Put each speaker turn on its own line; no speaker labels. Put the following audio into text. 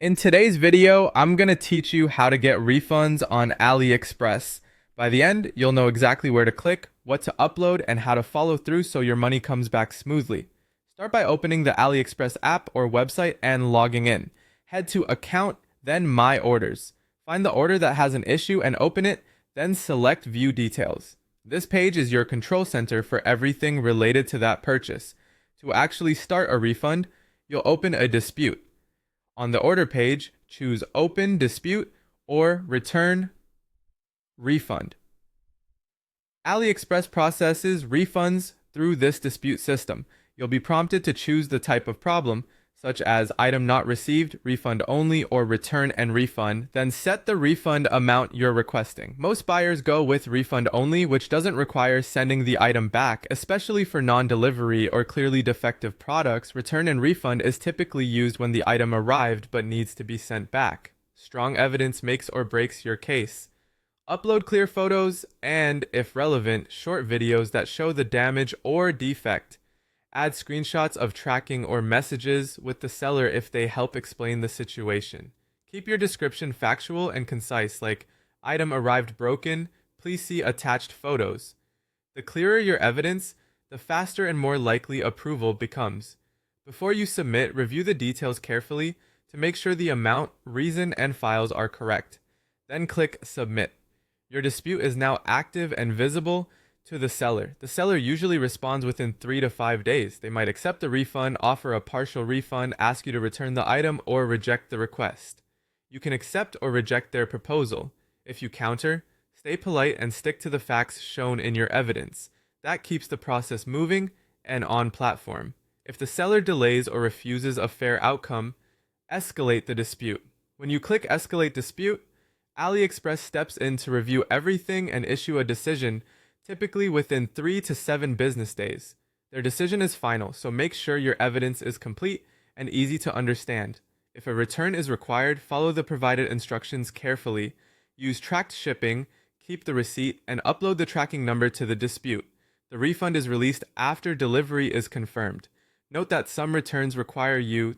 In today's video, I'm going to teach you how to get refunds on Aliexpress. By the end, you'll know exactly where to click, what to upload, and how to follow through so your money comes back smoothly. Start by opening the Aliexpress app or website and logging in. Head to Account, then My Orders. Find the order that has an issue and open it, then select View Details. This page is your control center for everything related to that purchase. To actually start a refund, you'll open a dispute. On the order page, choose Open Dispute or Return Refund. AliExpress processes refunds through this dispute system. You'll be prompted to choose the type of problem, such as item not received, refund only, or return and refund, then set the refund amount you're requesting. Most buyers go with refund only, which doesn't require sending the item back, especially for non-delivery or clearly defective products. Return and refund is typically used when the item arrived but needs to be sent back. Strong evidence makes or breaks your case. Upload clear photos and, if relevant, short videos that show the damage or defect. Add screenshots of tracking or messages with the seller if they help explain the situation. Keep your description factual and concise, like item arrived broken, please see attached photos. The clearer your evidence, the faster and more likely approval becomes. Before you submit, review the details carefully to make sure the amount, reason, and files are correct. Then click Submit. Your dispute is now active and visible to the seller. The seller usually responds within 3 to 5 days. They might accept the refund, offer a partial refund, ask you to return the item, or reject the request. You can accept or reject their proposal. If you counter, stay polite and stick to the facts shown in your evidence. That keeps the process moving and on platform. If the seller delays or refuses a fair outcome, escalate the dispute. When you click Escalate Dispute, AliExpress steps in to review everything and issue a decision, typically within 3 to 7 business days. Their decision is final, so make sure your evidence is complete and easy to understand. If a return is required, follow the provided instructions carefully. Use tracked shipping, keep the receipt, and upload the tracking number to the dispute. The refund is released after delivery is confirmed. Note that some returns require you to